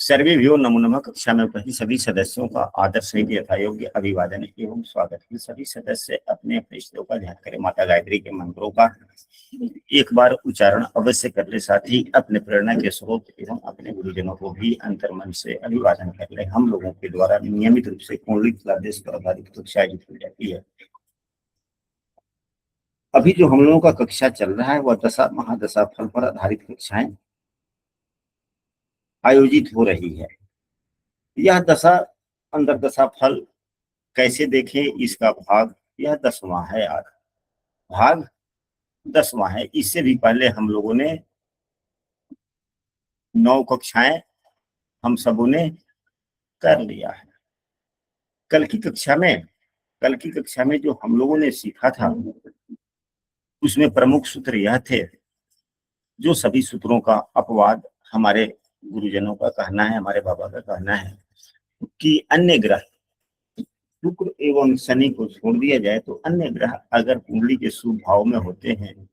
सर्वेभ्यो नमो नमः। कक्षा में उपस्थित सभी सदस्यों का आदर सहित यथायोग्य अभिवादन एवं स्वागत है। सभी सदस्य अपने अपने इष्टों का ध्यान करें। माता गायत्री के मंत्रों का एक बार उच्चारण अवश्य कर ले, साथ ही अपने प्रेरणा के स्रोत एवं अपने गुरुजनों को भी अंतर्मन से अभिवादन कर ले। हम लोगों के द्वारा नियमित रूप से कुंडली क्लासेस पर आधारित कक्षा आयोजित की जाती है। अभी जो हम लोगों का कक्षा चल रहा है वह दशा महादशा फल पर आधारित कक्षाएं आयोजित हो रही है। यह दशा अंदर दशा फल कैसे देखें, इसका भाग यह 10वां है। आज भाग 10वां है। इससे भी पहले हम लोगों ने 9 कक्षाएं हम सबों ने कर लिया है। कल की कक्षा में जो हम लोगों ने सीखा था उसमें प्रमुख सूत्र यह थे, जो सभी सूत्रों का अपवाद हमारे गुरुजनों का कहना है, हमारे बाबा का कहना है कि अन्य ग्रह शुक्र एवं शनि को छोड़ दिया जाए तो अन्य ग्रह अगर कुंडली के शुभ भाव में होते हैं,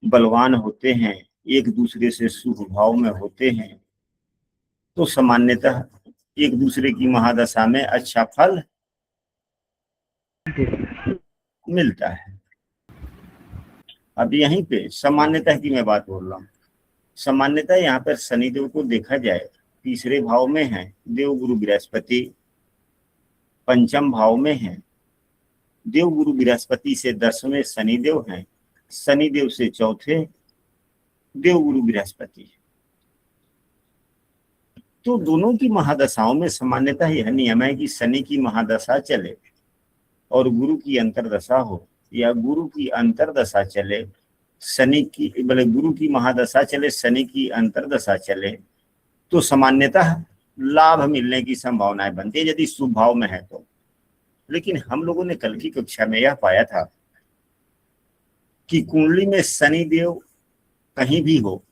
बलवान होते हैं, एक दूसरे से शुभ भाव में होते हैं, तो सामान्यतः एक दूसरे की महादशा में अच्छा फल मिलता है। अब यहीं पे सामान्यतः की मैं बात बोल रहा हूँ। सामान्यतः यहाँ पर शनिदेव को देखा जाए तीसरे भाव में है, देव गुरु बृहस्पति पंचम भाव में है, देव गुरु बृहस्पति से 10वें शनिदेव हैं, शनिदेव से चौथे देव गुरु बृहस्पति। तो दोनों की महादशाओं में सामान्यतः यह नियम है कि शनि की महादशा चले और गुरु की अंतरदशा हो, या गुरु की अंतरदशा चले शनि की, बोले गुरु की महादशा चले शनि की अंतरदशा चले, तो सामान्यतः लाभ मिलने की संभावनाएं बनती है यदि शुभ भाव में है तो। लेकिन हम लोगों ने कल की कक्षा में यह पाया था कि कुंडली में शनि देव कहीं भी हो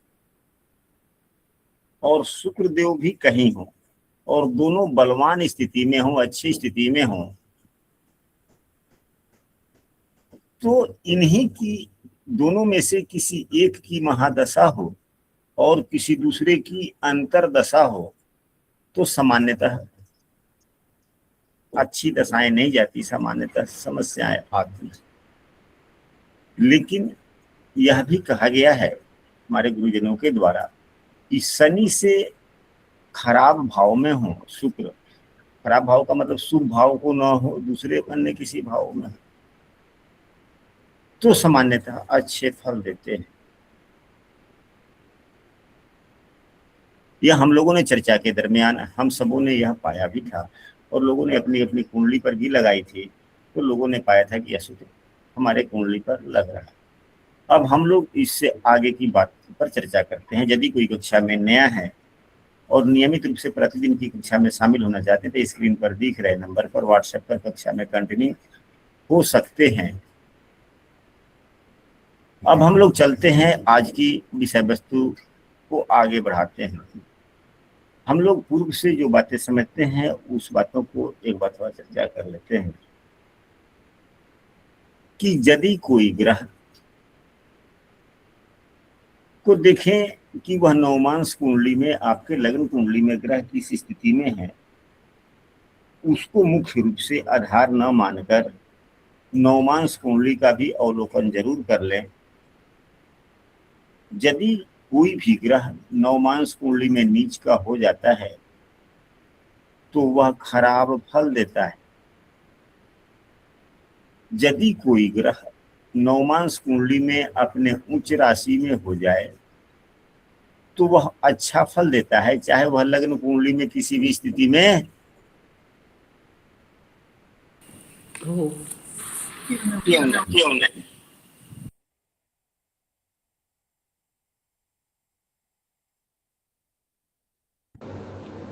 और शुक्र देव भी कहीं हो और दोनों बलवान स्थिति में हो, अच्छी स्थिति में हो, तो इन्हीं की दोनों में से किसी एक की महादशा हो और किसी दूसरे की अंतरदशा हो तो सामान्यतः अच्छी दशाएं नहीं जाती, सामान्यतः समस्याएं आती। लेकिन यह भी कहा गया है हमारे गुरुजनों के द्वारा कि शनि से खराब भाव में हो शुक्र, खराब भाव का मतलब शुभ भाव को न हो, दूसरे अन्य किसी भाव में, तो सामान्यतः अच्छे फल देते हैं। यह हम लोगों ने चर्चा के दरमियान हम सबों ने यह पाया भी था और लोगों ने अपनी अपनी कुंडली पर भी लगाई थी, तो लोगों ने पाया था कि यह सूत्र हमारे कुंडली पर लग रहा है। अब हम लोग इससे आगे की बात पर चर्चा करते हैं। यदि कोई कक्षा में नया है और नियमित रूप से प्रतिदिन की कक्षा में शामिल होना चाहते हैं तो स्क्रीन पर दिख रहे नंबर पर व्हाट्सएप पर कक्षा में कंटिन्यू हो सकते हैं। अब हम लोग चलते हैं, आज की विषय वस्तु को आगे बढ़ाते हैं। हम लोग पूर्व से जो बातें समझते हैं उस बातों को एक बार थोड़ा चर्चा कर लेते हैं कि यदि कोई ग्रह को देखें कि वह नवमांश कुंडली में, आपके लग्न कुंडली में ग्रह किस स्थिति में है, उसको मुख्य रूप से आधार न मानकर नवमांश कुंडली का भी अवलोकन जरूर कर लें। यदि कोई भी ग्रह नवमांश कुंडली में नीच का हो जाता है तो वह खराब फल देता है। यदि कोई ग्रह नवमांश कुंडली में अपने उच्च राशि में हो जाए तो वह अच्छा फल देता है, चाहे वह लग्न कुंडली में किसी भी स्थिति में हो क्यों नहीं।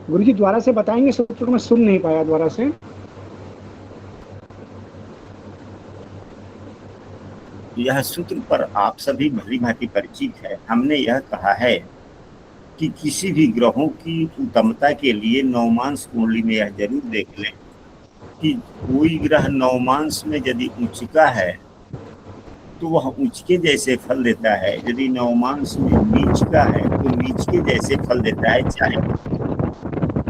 गुरु जी द्वारा से बताएंगे, सूत्र को मैं सुन नहीं पाया द्वारा से। यह सूत्र पर आप सभी भली भांति परिचित है। हमने यह कहा है कि किसी भी ग्रहों की उत्तमता के लिए नवमांश कुंडली में यह जरूर देख लें कि कोई ग्रह नवमांश में यदि उच्चका है तो वह उच्च के जैसे फल देता है, यदि नवमांश में नीच का है तो नीच के जैसे फल देता है, चाहे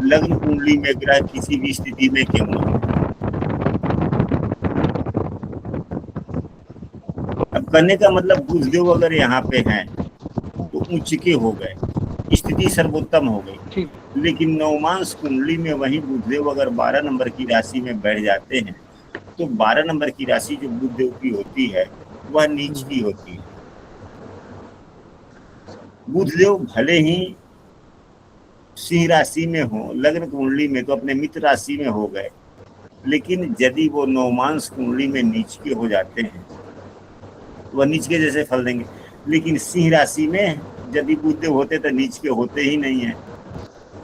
लग्न कुंडली में ग्रह किसी भी स्थिति में क्यों न हो। अब करने का मतलब बुधदेव अगर यहाँ पे हैं तो उच्च हो गए, स्थिति सर्वोत्तम हो गई। ठीक। लेकिन नवमांश कुंडली में वही बुधदेव अगर 12 नंबर की राशि में बैठ जाते हैं तो 12 नंबर की राशि जो बुधदेव की होती है वह नीच की होती है। बुधदेव भले ही सिंह राशि में हो, लग्न कुंडली में तो अपने मित्र राशि में हो गए, लेकिन यदि वो नवमांश कुंडली में नीच के हो जाते हैं वह नीच के जैसे फल देंगे। लेकिन सिंह राशि में यदि बुधदेव होते तो नीच के होते ही नहीं है,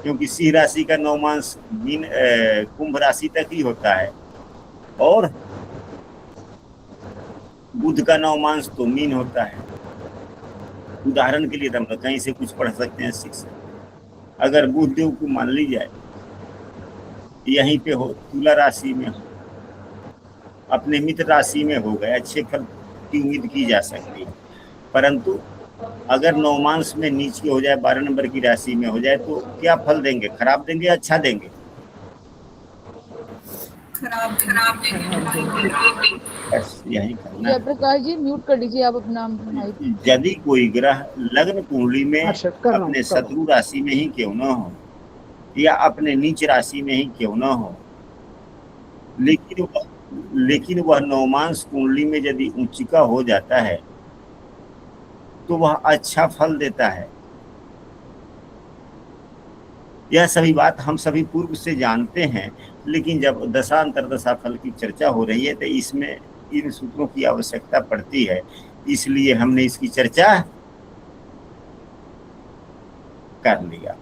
क्योंकि सिंह राशि का नवमांश कुंभ राशि तक ही होता है और बुध का नवमांश तो मीन होता है। उदाहरण के लिए हम कहीं से कुछ पढ़ सकते हैं, सीख सकते हैं। अगर बुधदेव को मान ली जाए यहीं पे हो, तुला राशि में हो, अपने मित्र राशि में हो गए, अच्छे फल की उम्मीद की जा सकती है। परंतु अगर नवमांश में नीच के हो जाए, 12 नंबर की राशि में हो जाए तो क्या फल देंगे? खराब देंगे, अच्छा देंगे? खराब बस यही करना है। जयप्रकाश जी म्यूट कर लीजिए आप अपना माइक। यदि कोई ग्रह लग्न कुंडली में अच्छा, कर रहा हूँ, अपने कर रहा हूँ। शत्रु राशि में ही क्यों न हो या अपने नीच राशि में ही क्यों न हो, लेकिन वह नवमांश कुंडली में यदि उच्चिका हो जाता है तो वह अच्छा फल देता है। यह सभी बात हम सभी पूर्व से जानते हैं, लेकिन जब दशा अंतरदशा फल की चर्चा हो रही है तो इसमें इन सूत्रों की आवश्यकता पड़ती है, इसलिए हमने इसकी चर्चा कर लिया।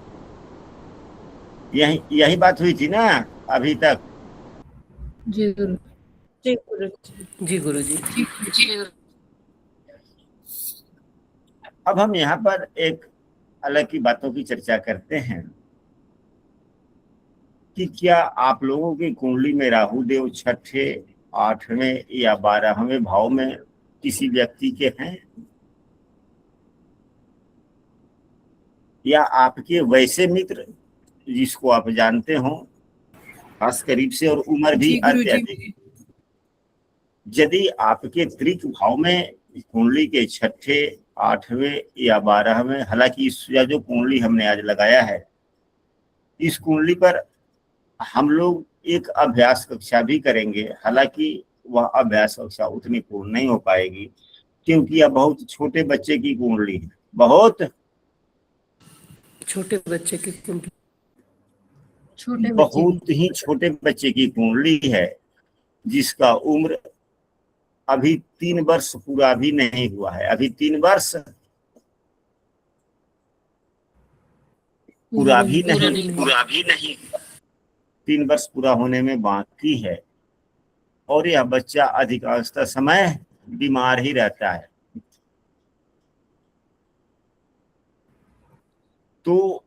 यही बात हुई थी ना अभी तक? जी गुरु जी गुरु जी। अब हम यहाँ पर एक अलग की बातों की चर्चा करते हैं कि क्या आप लोगों की कुंडली में राहु देव छठे, 8वें या 12वें भाव में किसी व्यक्ति के हैं, या आपके वैसे मित्र जिसको आप जानते हो खास करीब से और उम्र भी अत्यधिक, यदि आपके त्रिक भाव में कुंडली के छठे, 8वें या 12वें, हालांकि इस जो कुंडली हमने आज लगाया है इस कुंडली पर हम लोग एक अभ्यास कक्षा भी करेंगे, हालांकि वह अभ्यास कक्षा उतनी पूर्ण नहीं हो पाएगी क्योंकि यह बहुत छोटे बच्चे की कुंडली है, बहुत छोटे बच्चे की कुंडली, बहुत ही छोटे बच्चे की कुंडली है जिसका उम्र अभी 3 वर्ष पूरा भी नहीं हुआ है। अभी 3 वर्ष पूरा भी नहीं 3 वर्ष पूरा होने में बाकी है और यह बच्चा अधिकांशतः समय बीमार ही रहता है। तो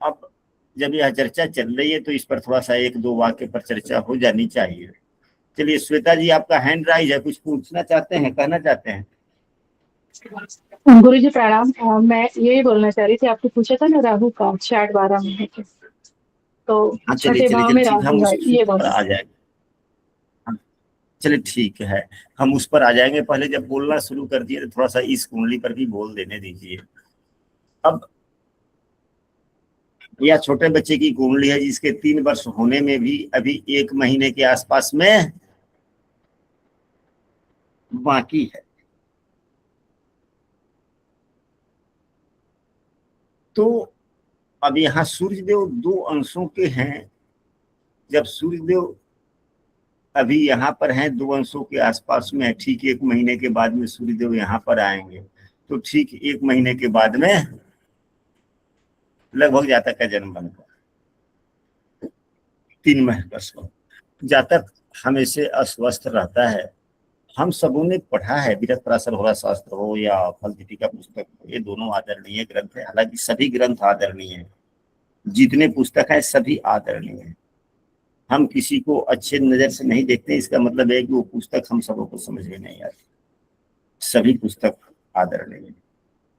अब जब यह चर्चा चल रही है तो इस पर थोड़ा सा 1-2 वाक्य पर चर्चा हो जानी चाहिए। चलिए श्वेता जी, आपका हैंड राइज है, कुछ पूछना चाहते हैं, कहना चाहते हैं? गुरु जी प्रणाम। मैं यही बोलना चाह रही थी, आपने पूछा था ना राहु का शायद 12 में है, तो हाँ छठे भाव में ठीक, हम राहु है, उस ये पर आ जाएंगे। चलिए ठीक है, हम उस पर आ जाएंगे। पहले जब बोलना शुरू कर दिए तो थोड़ा सा इस कुंडली पर भी बोल देने दीजिए। अब यह छोटे बच्चे की कुंडली है जिसके 3 वर्ष होने में भी अभी 1 महीने के आसपास में बाकी है। तो अब यहाँ सूर्यदेव 2 अंशों के हैं। जब सूर्यदेव अभी यहाँ पर हैं 2 अंशों के आसपास में, ठीक 1 महीने के बाद में सूर्यदेव यहाँ पर आएंगे, तो ठीक 1 महीने के बाद में लगभग जातक का जन्म बनता है। 3 महीने जातक हमेशा अस्वस्थ रहता है। हम सबों ने पढ़ा है, विरत पराशर होरा शास्त्र हो या फल दीपिका पुस्तक हो, ये दोनों आदरणीय ग्रंथ है। हालांकि सभी ग्रंथ आदरणीय हैं, जितने पुस्तक हैं सभी आदरणीय हैं। हम किसी को अच्छे नजर से नहीं देखते, इसका मतलब है कि वो पुस्तक हम सबों को समझ में नहीं आती। सभी पुस्तक आदरणीय है।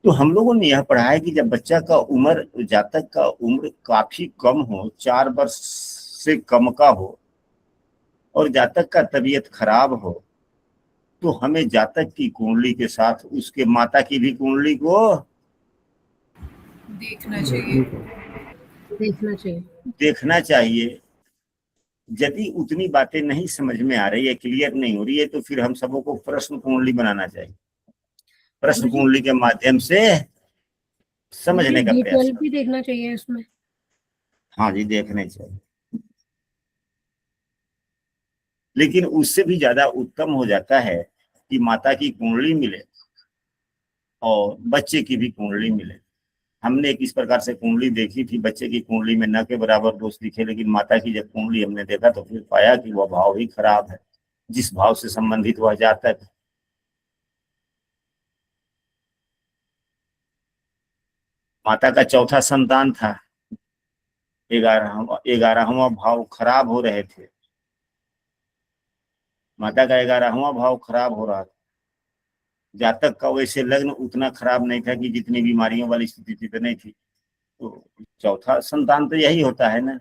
तो हम लोगों ने यह पढ़ा है कि जब बच्चा का उम्र, जातक का उम्र काफी कम हो, 4 वर्ष से कम का हो, और जातक का तबीयत खराब हो, तो हमें जातक की कुंडली के साथ उसके माता की भी कुंडली को देखना चाहिए। देखना चाहिए। देखना चाहिए। यदि उतनी बातें नहीं समझ में आ रही है, क्लियर नहीं हो रही है, तो फिर हम सबों को प्रश्न कुंडली बनाना चाहिए। प्रश्न कुंडली के माध्यम से समझने का प्रयास D12 भी देखना चाहिए इसमें। हाँ जी, देखने चाहिए। लेकिन उससे भी ज्यादा उत्तम हो जाता है कि माता की कुंडली मिले और बच्चे की भी कुंडली मिले। हमने एक इस प्रकार से कुंडली देखी थी, बच्चे की कुंडली में न के बराबर दोष दिखे, लेकिन माता की जब कुंडली हमने देखा तो फिर पाया कि वह भाव ही खराब है, जिस भाव से संबंधित वह जातक है। माता का चौथा संतान था, 11वां भाव खराब हो रहे थे। माता का 11वां भाव खराब हो रहा था। जातक का वैसे लग्न उतना खराब नहीं था कि जितनी बीमारियों वाली स्थिति थी तो नहीं थी। तो चौथा संतान तो यही होता है ना।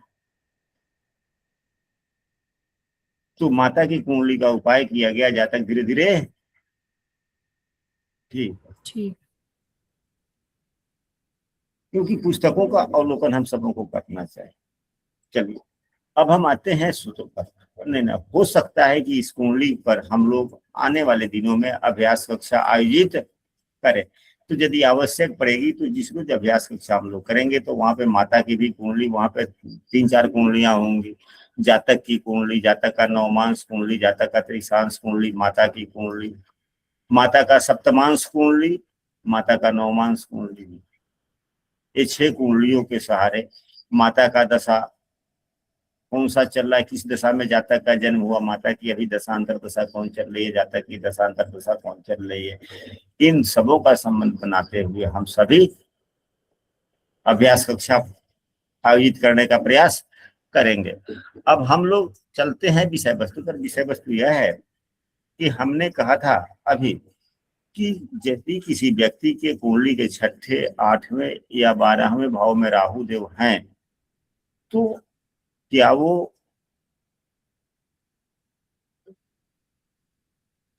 तो माता की कुंडली का उपाय किया गया, जातक धीरे धीरे ठीक। ठीक। क्योंकि पुस्तकों का अवलोकन हम सबों को करना चाहिए। चलिए, अब हम आते हैं सूत्रों पर। नहीं ना, हो सकता है कि इस कुंडली पर हम लोग आने वाले दिनों में अभ्यास कक्षा आयोजित करें। तो यदि आवश्यक पड़ेगी तो जिस रोज अभ्यास कक्षा हम लोग करेंगे तो वहां पे माता की भी कुंडली, वहां पे 3-4 कुंडलियां होंगी। जातक की कुंडली, जातक का नवमांश कुंडली, जातक का त्रिशांश कुंडली, माता की कुंडली, माता का सप्तमांश कुंडली, माता का नवमांश कुंडली। ये 6 कुंडलियों के सहारे माता का दशा कौन सा चल रहा है, किस दशा में जातक का जन्म हुआ, माता की अभी दशांतर दशा कौन चल रही है, जातक की दशांतर दशा कौन चल रही है, इन सबों का संबंध बनाते हुए हम सभी अभ्यास कक्षा आयोजित करने का प्रयास करेंगे। अब हम लोग चलते हैं विषय वस्तु पर। विषय वस्तु यह है कि हमने कहा था अभी कि यदि किसी व्यक्ति के कुंडली के 6ठे, 8वें या 12वें भाव में राहु देव हैं, तो क्या वो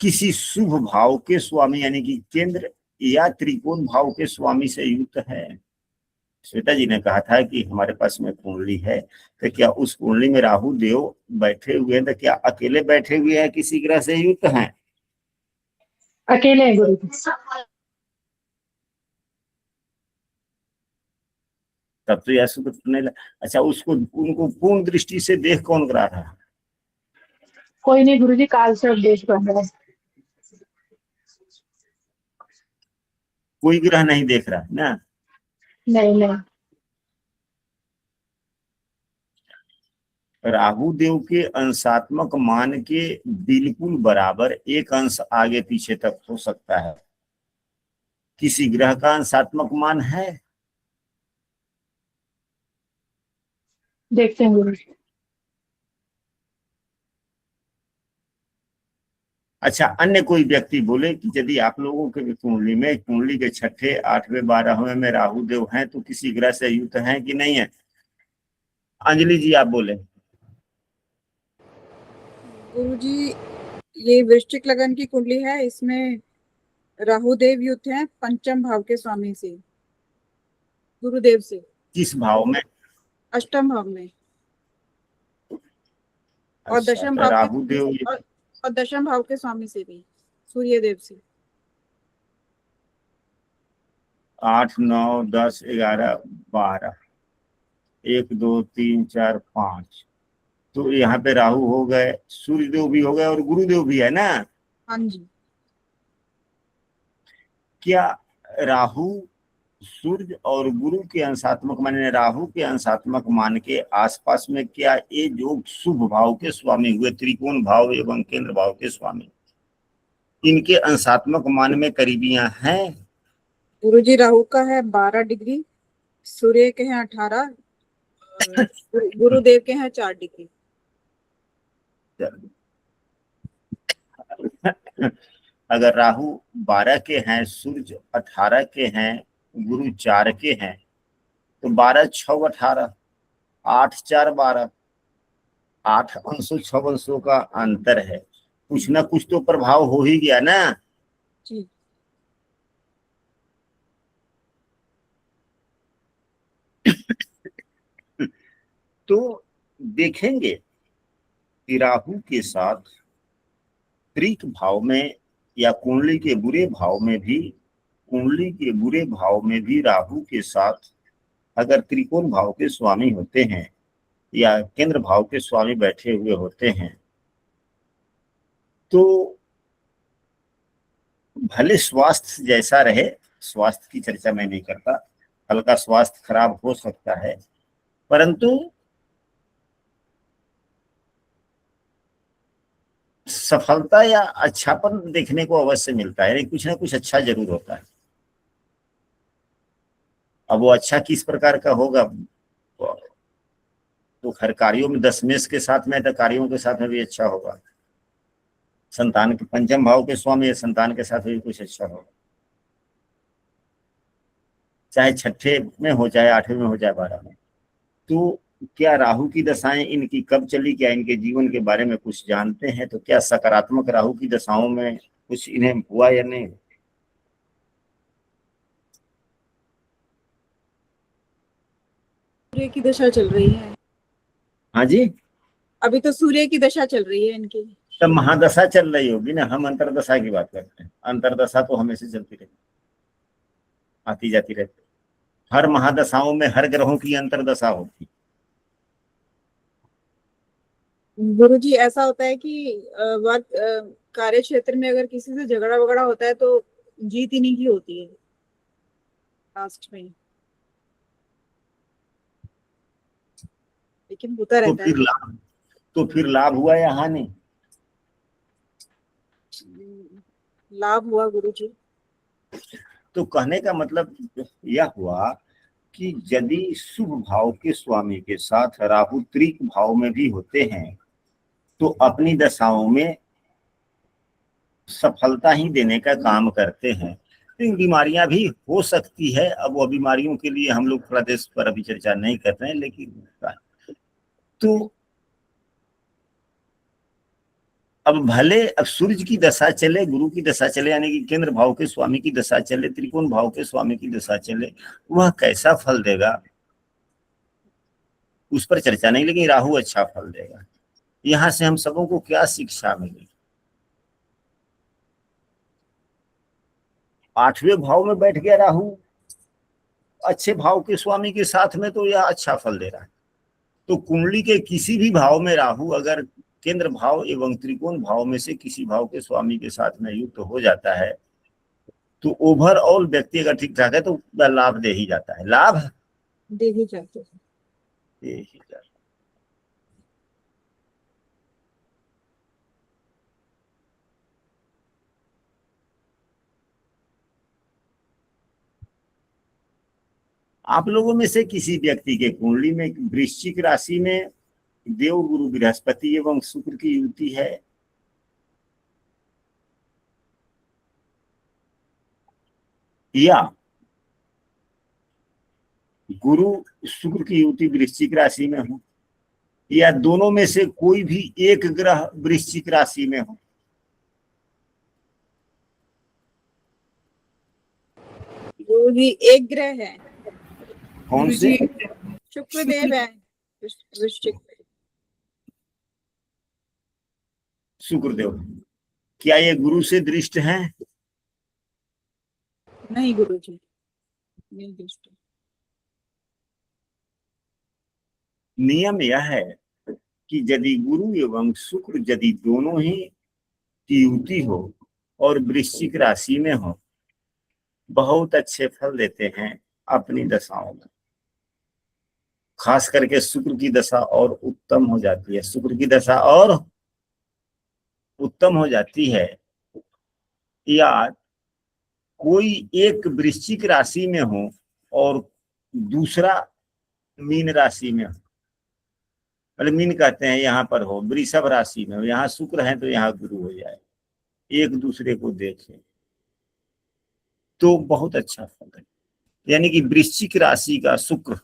किसी शुभ भाव के स्वामी यानी कि केंद्र या त्रिकोण भाव के स्वामी से युक्त है? श्वेता जी ने कहा था कि हमारे पास में कुंडली है, तो क्या उस कुंडली में राहु देव बैठे हुए हैं, तो क्या अकेले बैठे हुए हैं, किसी ग्रह से युक्त हैं? अकेले हैं गुरु जी। तब तो यह सूत्र नहीं लगा। अच्छा, उसको उनको पूर्ण दृष्टि से देख कौन करा रहा है? कोई नहीं गुरु जी, काल से उपदेश बन रहा है। कोई ग्रह नहीं देख रहा है ना। नहीं नहीं। राहु देव के अंशात्मक मान के बिल्कुल बराबर एक अंश आगे पीछे तक हो सकता है। किसी ग्रह का अंशात्मक मान है? देखते हैं गुरु जी। अच्छा, अन्य कोई व्यक्ति बोले कि यदि आप लोगों के कुंडली में, कुंडली के 6ठे, 8वें, 12वें में राहु देव हैं, तो किसी ग्रह से युक्त हैं कि नहीं है? अंजलि जी आप बोले। गुरुजी, ये वृश्चिक लगन की कुंडली है, इसमें राहु देव युक्त हैं पंचम भाव के स्वामी से, गुरुदेव से। किस भाव में? अष्टम भाव में। और अच्छा, दशम तो भाव राहु के देव और दशम भाव के स्वामी से भी, सूर्य देव से। 8, 9, 10, 11, 12, 1, 2, 3, 4, 5, तो यहाँ पे राहु हो गए, सूर्य देव भी हो गए और गुरुदेव भी है ना। हाँ जी। क्या राहु, सूर्य और गुरु के अंशात्मक मान, राहु के अंशात्मक मान के आसपास में क्या ये जो शुभ भाव के स्वामी हुए, त्रिकोण भाव एवं केंद्र भाव के स्वामी, इनके अंशात्मक मान में करीबियां हैं? गुरुजी, राहु का है 12 डिग्री, सूर्य के हैं 18, गुरुदेव के हैं 4 डिग्री। अगर राहु 12 के हैं, सूर्य 18 के हैं, गुरु 4 के हैं, तो 12 6 18, 8 4 12, 8 अंशों 6 अंशों का अंतर है। कुछ ना कुछ तो प्रभाव हो ही गया ना। जी। तो देखेंगे कि राहु के साथ त्रिक भाव में या कुंडली के बुरे भाव में भी, कुंडली के बुरे भाव में भी राहु के साथ अगर त्रिकोण भाव के स्वामी होते हैं या केंद्र भाव के स्वामी बैठे हुए होते हैं, तो भले स्वास्थ्य जैसा रहे, स्वास्थ्य की चर्चा मैं नहीं करता, हल्का स्वास्थ्य खराब हो सकता है, परंतु सफलता या अच्छापन देखने को अवश्य मिलता है, कुछ ना कुछ अच्छा जरूर होता है। अब वो अच्छा किस प्रकार का होगा, तो हर कार्यों में 10 मेष के साथ में, तो कार्यों के साथ में भी अच्छा होगा। संतान के पंचम भाव के स्वामी संतान के साथ भी कुछ अच्छा होगा, चाहे छठे में हो, चाहे 8वें में हो, चाहे 12 में। तो क्या राहु की दशाएं इनकी कब चली, क्या इनके जीवन के बारे में कुछ जानते हैं? तो क्या सकारात्मक राहु की दशाओं में कुछ इन्हें हुआ या नहीं? सूर्य की दशा चल रही है। हाँ जी, अभी तो सूर्य की दशा चल रही है इनकी। तब महादशा चल रही होगी ना, हम अंतरदशा की बात करते हैं। अंतरदशा तो हमेशा चलती रहती, आती जाती रहती। हर महादशाओं में हर ग्रहों की अंतरदशा होती। गुरुजी, ऐसा होता है कि वर्क कार्य क्षेत्र में अगर किसी से झगड़ा वगड़ा होता है तो जीत इन्हीं की होती है लास्ट में, लेकिन होता तो रहता फिर लाभ, तो फिर लाभ हुआ या हानि? है। लाभ हुआ गुरुजी। तो कहने का मतलब यह हुआ कि यदि शुभ भाव के स्वामी के साथ राहु त्रिक भाव में भी होते हैं, तो अपनी दशाओं में सफलता ही देने का काम करते हैं। तो बीमारियां भी हो सकती है। अब वो बीमारियों के लिए हम लोग प्रदेश पर अभी चर्चा नहीं कर रहे हैं, लेकिन तो अब भले अब सूर्य की दशा चले, गुरु की दशा चले, यानी कि केंद्र भाव के स्वामी की दशा चले, त्रिकोण भाव के स्वामी की दशा चले, वह कैसा फल देगा उस पर चर्चा नहीं, लेकिन राहु अच्छा फल देगा। यहां से हम सबों को क्या शिक्षा मिलेगी? 8वें भाव में बैठ गया राहु अच्छे भाव के स्वामी के साथ में, तो यह अच्छा फल दे रहा है। तो कुंडली के किसी भी भाव में राहु अगर केंद्र भाव एवं त्रिकोण भाव में से किसी भाव के स्वामी के साथ में युक्त हो जाता है, तो ओवरऑल व्यक्ति अगर ठीक ठाक है तो लाभ दे ही जाता है, लाभ दे ही जाते हैं। दे ही जाता है। आप लोगों में से किसी व्यक्ति के कुंडली में वृश्चिक राशि में देव गुरु बृहस्पति एवं शुक्र की युति है? या गुरु शुक्र की युति वृश्चिक राशि में हो, या दोनों में से कोई भी एक ग्रह वृश्चिक राशि में हो? गुरुजी, एक ग्रह है। कौन से? शुक्रदेव है वृश्चिक में। शुक्रदेव। क्या ये गुरु से दृष्ट है? नहीं गुरुजी, नहीं दृष्टि। नियम यह है कि यदि गुरु एवं शुक्र यदि दोनों ही की युति हो और वृश्चिक राशि में हो, बहुत अच्छे फल देते हैं अपनी दशाओं में। खास करके शुक्र की दशा और उत्तम हो जाती है, शुक्र की दशा और उत्तम हो जाती है। या कोई एक वृश्चिक राशि में हो और दूसरा मीन राशि में हो, मतलब मीन कहते हैं यहाँ पर हो, वृषभ राशि में हो, यहाँ शुक्र है तो यहाँ गुरु हो जाए, एक दूसरे को देखें तो बहुत अच्छा फल है। यानी कि वृश्चिक राशि का शुक्र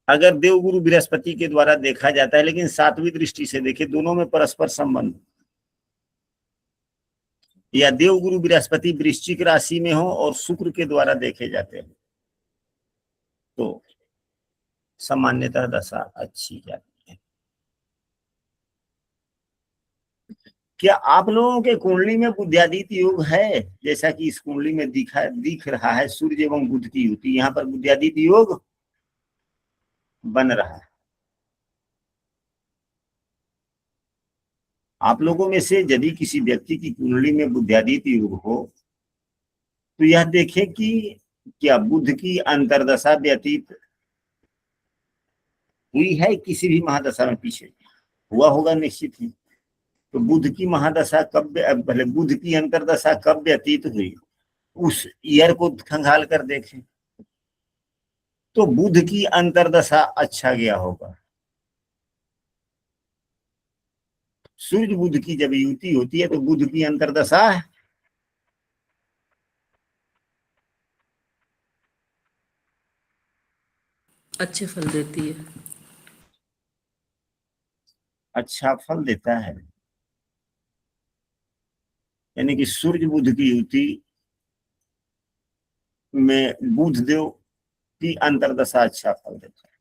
अगर देवगुरु बृहस्पति के द्वारा देखा जाता है, लेकिन सातवीं दृष्टि से देखे, दोनों में परस्पर संबंध, या देवगुरु बृहस्पति वृश्चिक राशि में हो और शुक्र के द्वारा देखे जाते हैं तो सामान्यतः दशा अच्छी जाती है। क्या आप लोगों के कुंडली में बुद्ध्यादित्य योग है? जैसा कि इस कुंडली में दिख रहा है सूर्य एवं बुध की युति, यहाँ पर बुद्ध्यादित्य योग बन रहा है। आप लोगों में से यदि किसी व्यक्ति की कुंडली में बुद्ध्यादित्य योग हो तो यह देखें कि क्या बुध की अंतर्दशा व्यतीत हुई है किसी भी महादशा में, पीछे हुआ होगा निश्चित ही। तो बुध की महादशा कब, पहले बुध की अंतर्दशा कब व्यतीत हुई, उस ईयर को खंगाल कर देखें तो बुध की अंतर्दशा अच्छा गया होगा। सूर्य बुध की जब युति होती है तो बुध की अंतर्दशा अच्छे फल देती है। अच्छा फल देता है। यानी कि सूर्य बुध की युति में बुध देव की अंतर्दशा अच्छा फल देता है।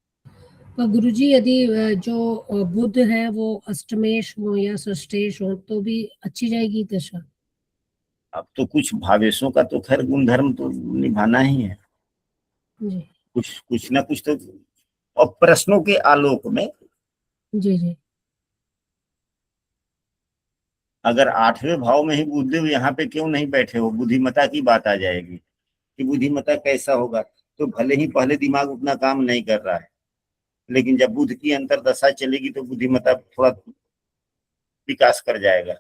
तो गुरुजी यदि जो बुध है वो अष्टमेश हो या षष्ठेश हो तो भी अच्छी जाएगी दशा? अब तो कुछ भावेशों का तो खैर गुणधर्म तो निभाना ही है, जी कुछ ना कुछ तो। और प्रश्नों के आलोक में जी जी अगर 8वें भाव में ही बुधदेव यहाँ पे क्यों नहीं बैठे हो, बुद्धिमता की बात आ जाएगी कि बुद्धिमता कैसा होगा। तो भले ही पहले दिमाग उतना काम नहीं कर रहा है, लेकिन जब बुध की अंतर्दशा चलेगी तो बुद्धिमता थोड़ा विकास कर जाएगा,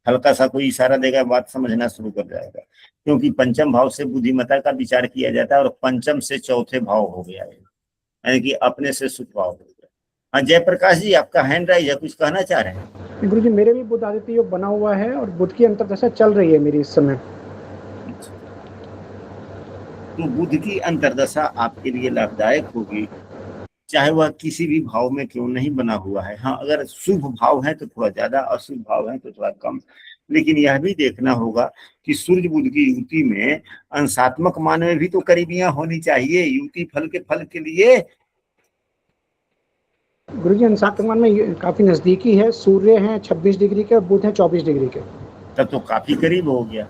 हल्का सा कोई इशारा देगा, बात समझना शुरू कर जाएगा। क्योंकि पंचम भाव से बुद्धिमता का विचार किया जाता है और पंचम से चौथे भाव हो गया है, यानी कि अपने से सुख भाव हो गया। हाँ जयप्रकाश जी, आपका हैंड राइज है, कुछ कहना चाह रहे हैं? गुरु जी मेरे भी बुध आदित्य योग बना हुआ है और बुध की अंतर्दशा चल रही है मेरी इस समय। तो बुध की अंतर्दशा आपके लिए लाभदायक होगी, चाहे वह किसी भी भाव में क्यों नहीं बना हुआ है। हाँ अगर शुभ भाव है तो थोड़ा ज्यादा, अशुभ भाव है तो थोड़ा कम। लेकिन यह भी देखना होगा कि सूर्य बुध की युति में अंशात्मक मान में भी तो करीबियां होनी चाहिए युति फल के लिए। गुरु जी अंशात्मक मान में काफी नजदीकी है, सूर्य है 26 डिग्री के, बुध है 24 डिग्री के। तब तो काफी करीब हो गया,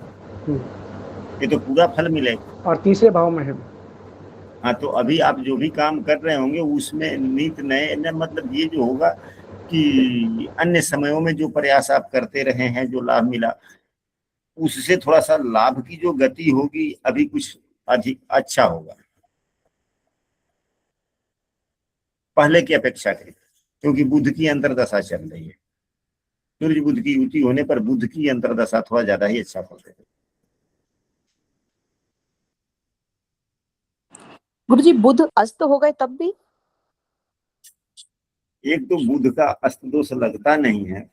ये तो पूरा फल मिलेगा। और तीसरे भाव में है। हाँ तो अभी आप जो भी काम कर रहे होंगे उसमें नित नए न, मतलब ये जो होगा कि अन्य समयों में जो प्रयास आप करते रहे हैं, जो लाभ मिला उससे थोड़ा सा लाभ की जो गति होगी अभी कुछ अधिक अच्छा होगा पहले की अपेक्षा करें, क्योंकि बुध की अंतर्दशा चल रही है। सूर्य बुध की युति होने पर बुध की अंतर्दशा थोड़ा ज्यादा ही अच्छा फल देगी। गुरुजी बुध अस्त हो गए तब भी? एक तो बुध का अस्त दोष लगता नहीं है,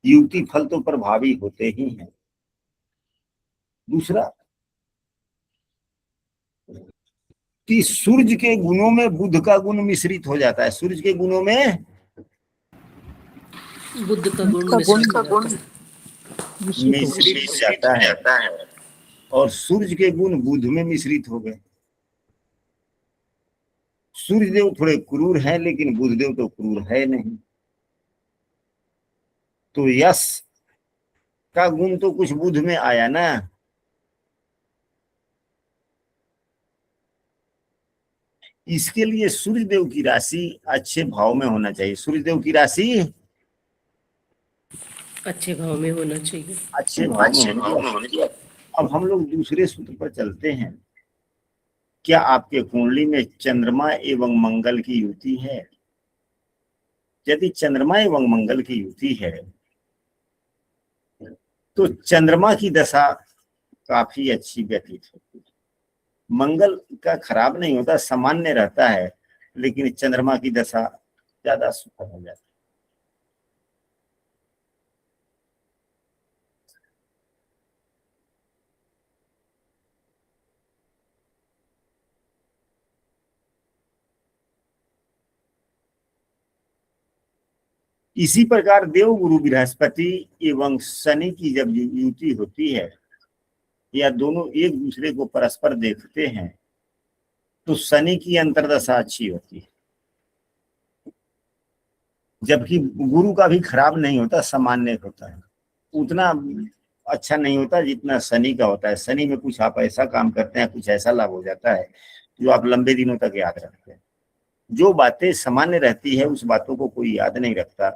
युति फल तो प्रभावी होते ही हैं। दूसरा कि सूर्य के गुणों में बुध का गुण मिश्रित हो जाता है, सूर्य के गुणों में बुद्ध का गुण मिश्रित हो जाता है और सूर्य के गुण बुध में मिश्रित हो गए। सूर्य देव थोड़े क्रूर हैं लेकिन बुध देव तो क्रूर है नहीं, तो यश का गुण तो कुछ बुध में आया ना। इसके लिए सूर्य देव की राशि अच्छे भाव में होना चाहिए। सूर्य देव की राशि अच्छे भाव में होना चाहिए। अच्छे भाव में होना चाहिए। अब हम लोग दूसरे सूत्र पर चलते हैं। क्या आपके कुंडली में चंद्रमा एवं मंगल की युति है? यदि चंद्रमा एवं मंगल की युति है तो चंद्रमा की दशा काफी अच्छी व्यतीत होती है। मंगल का खराब नहीं होता, सामान्य रहता है, लेकिन चंद्रमा की दशा ज्यादा सुखद हो जाती है। इसी प्रकार देव गुरु बृहस्पति एवं शनि की जब युति होती है या दोनों एक दूसरे को परस्पर देखते हैं तो शनि की अंतर्दशा अच्छी होती है, जबकि गुरु का भी खराब नहीं होता, सामान्य होता है, उतना अच्छा नहीं होता जितना शनि का होता है। शनि में कुछ आप ऐसा काम करते हैं, कुछ ऐसा लाभ हो जाता है जो आप लंबे दिनों तक याद रखते हैं। जो बातें सामान्य रहती है उस बातों को कोई याद नहीं रखता,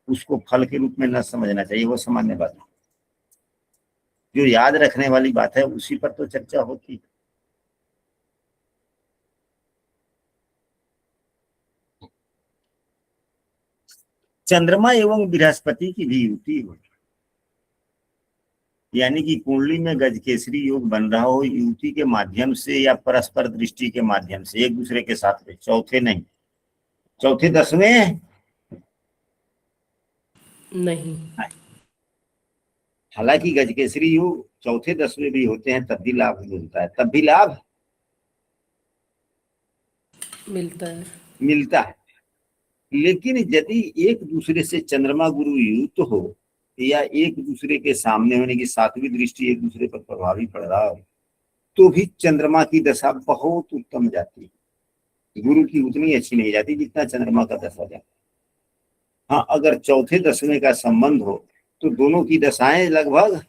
उसको फल के रूप में न समझना चाहिए, वो सामान्य बात है। जो याद रखने वाली बात है उसी पर तो चर्चा होती है। चंद्रमा एवं बृहस्पति की भी युति हो, यानी कि कुंडली में गजकेसरी योग बन रहा हो युति के माध्यम से या परस्पर दृष्टि के माध्यम से, एक दूसरे के साथ में, चौथे नहीं, चौथे 10वें नहीं। हालांकि गजकेसरी योग चौथे 10वें भी होते हैं, तब भी लाभ मिलता है, तब भी लाभ मिलता है। लेकिन यदि एक दूसरे से चंद्रमा गुरु युक्त हो या एक दूसरे के सामने होने की 7वीं दृष्टि एक दूसरे पर प्रभावी पड़ रहा हो तो भी चंद्रमा की दशा बहुत उत्तम जाती है, गुरु की उतनी अच्छी नहीं जाती जितना चंद्रमा का दशा जाता है। हाँ, अगर चौथे 10वें का संबंध हो तो दोनों की दशाएं लगभग